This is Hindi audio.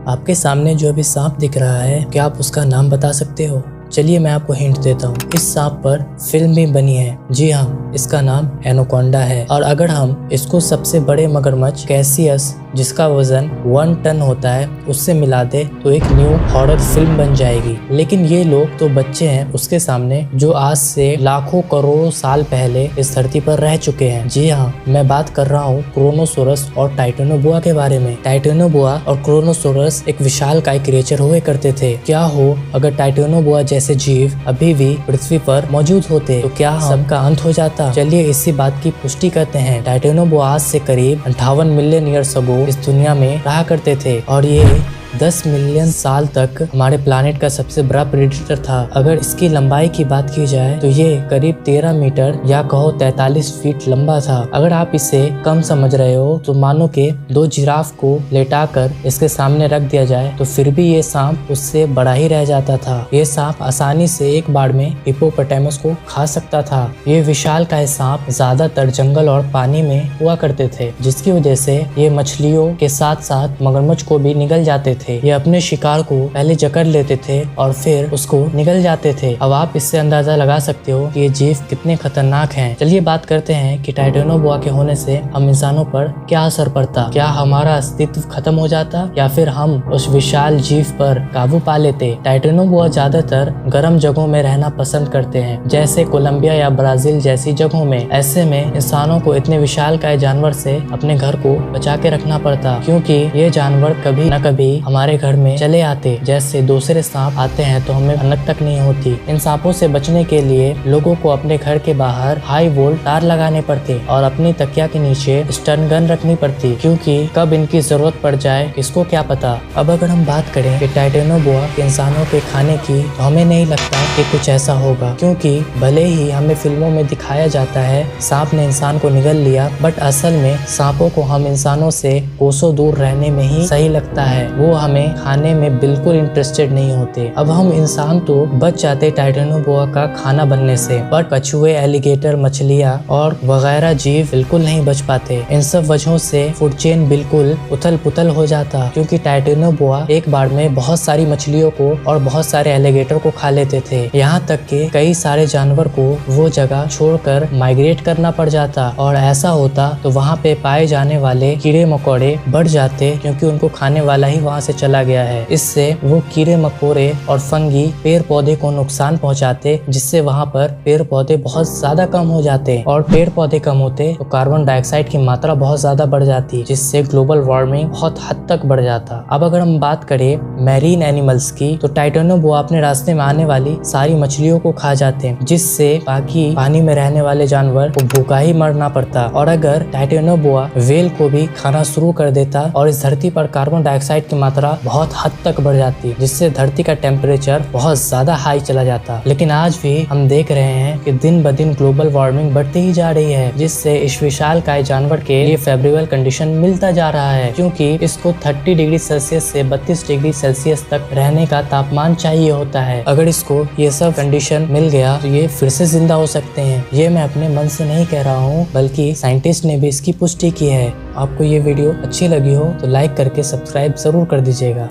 आपके सामने जो अभी सांप दिख रहा है, क्या आप उसका नाम बता सकते हो? चलिए मैं आपको हिंट देता हूँ। इस सांप पर फिल्म भी बनी है। जी हाँ, इसका नाम एनाकोंडा है। और अगर हम इसको सबसे बड़े मगरमच्छ कैसियस, जिसका वजन 1 टन होता है, उससे मिला दे तो एक न्यू हॉरर फिल्म बन जाएगी। लेकिन ये लोग तो बच्चे हैं उसके सामने, जो आज से लाखों करोड़ों साल पहले इस धरती पर रह चुके हैं। जी हाँ, मैं बात कर रहा हूँ क्रोनोसोरस और टाइटेनोबोआ के बारे में। टाइटेनोबोआ और क्रोनोसोरस एक विशालकाय क्रिएचर हुए करते थे। क्या हो अगर टाइटेनोबोआ जैसे जीव अभी भी पृथ्वी पर मौजूद होते, तो क्या सबका अंत हो जाता? चलिए इसी बात की पुष्टि करते हैं। टाइटेनोबोआ आज से करीब 58 मिलियन ईयर्स अगो इस दुनिया में रहा करते थे और ये 10 मिलियन साल तक हमारे प्लानेट का सबसे बड़ा प्रेडेटर था। अगर इसकी लंबाई की बात की जाए तो ये करीब 13 मीटर या कहो 43 फीट लंबा था। अगर आप इसे कम समझ रहे हो तो मानो के 2 जिराफ को लेटाकर इसके सामने रख दिया जाए तो फिर भी ये सांप उससे बड़ा ही रह जाता था। ये सांप आसानी से एक बार में हिप्पोपोटामस को खा सकता था। ये विशालकाय सांप ज्यादातर जंगल और पानी में हुआ करते थे, जिसकी वजह से ये मछलियों के साथ साथ मगरमच्छ को भी निगल जाते थे। ये अपने शिकार को पहले जकड़ लेते थे और फिर उसको निगल जाते थे। अब आप इससे अंदाजा लगा सकते हो कि ये जीव कितने खतरनाक हैं। चलिए बात करते हैं कि टाइटेनोबोआ के होने से हम इंसानों पर क्या असर पड़ता। क्या हमारा अस्तित्व खत्म हो जाता या फिर हम उस विशाल जीव पर काबू पा लेते? टाइटेनोबोआ ज्यादातर गर्म जगहों में रहना पसंद करते हैं, जैसे कोलंबिया या ब्राजील जैसी जगहों में। ऐसे में इंसानों को इतने विशालकाय जानवर से अपने घर को बचा के रखना पड़ता, क्योंकि ये जानवर कभी न कभी हमारे घर में चले आते। जैसे दूसरे सांप आते हैं तो हमें भनक तक नहीं होती। इन सांपों से बचने के लिए लोगों को अपने घर के बाहर हाई वोल्ट तार लगाने पड़ते और अपनी तकिया के नीचे स्टन गन रखनी पड़ती, क्योंकि कब इनकी जरूरत पड़ जाए इसको क्या पता। अब अगर हम बात करें कि टाइटेनोबोआ इंसानों के खाने की, तो हमें नहीं लगता कि कुछ ऐसा होगा, क्योंकि भले ही हमें फिल्मों में दिखाया जाता है सांप ने इंसान को निगल लिया, बट असल में सांपों को हम इंसानों से कोसों दूर रहने में ही सही लगता है। वो हमें खाने में बिल्कुल इंटरेस्टेड नहीं होते। अब हम इंसान तो बच जाते टाइटेनोबोआ का खाना बनने से, बट कछुए, एलिगेटर, मछलियाँ और वगैरह जीव बिल्कुल नहीं बच पाते। इन सब वजहों से फूड चेन बिल्कुल उथल पुथल हो जाता, क्योंकि टाइटेनोबोआ एक बार में बहुत सारी मछलियों को और बहुत सारे एलिगेटर को खा लेते थे। यहाँ तक कि कई सारे जानवर को वो जगह छोड़कर माइग्रेट करना पड़ जाता, और ऐसा होता तो वहाँ पे पाए जाने वाले कीड़े मकोड़े बढ़ जाते, क्योंकि उनको खाने वाला ही वहाँ से चला गया है। इससे वो कीड़े मकोड़े और फंगी पेड़ पौधे को नुकसान पहुँचाते, जिससे वहाँ पर पेड़ पौधे बहुत ज्यादा कम हो जाते, और पेड़ पौधे कम होते तो कार्बन डाइऑक्साइड की मात्रा बहुत ज्यादा बढ़ जाती, जिससे ग्लोबल वार्मिंग बहुत हद तक बढ़ जाता। अब अगर हम बात करें मैरीन एनिमल्स की, तो टाइटेनोबोआ अपने रास्ते में आने वाली सारी मछलियों को खा जाते हैं, जिससे बाकी पानी में रहने वाले जानवर को भूखा ही मरना पड़ता। और अगर टाइटेनोबोआ व्हेल को भी खाना शुरू कर देता और इस धरती पर कार्बन डाइऑक्साइड की मात्रा बहुत हद तक बढ़ जाती, जिससे धरती का टेम्परेचर बहुत ज्यादा हाई चला जाता। लेकिन आज भी हम देख रहे हैं कि दिन ब दिन ग्लोबल वार्मिंग बढ़ती ही जा रही है, जिससे इस विशालकाय जानवर के लिए फेवरेबल कंडीशन मिलता जा रहा है, क्योंकि इसको 30 डिग्री सेल्सियस से 32 डिग्री सेल्सियस तक रहने का तापमान चाहिए होता है। अगर इसको ये सब कंडीशन मिल गया तो ये फिर से जिंदा हो सकते हैं। ये मैं अपने मन से नहीं कह रहा हूँ, बल्कि साइंटिस्ट ने भी इसकी पुष्टि की है। आपको ये वीडियो अच्छी लगी हो तो लाइक करके सब्सक्राइब जरूर कर दीजिएगा।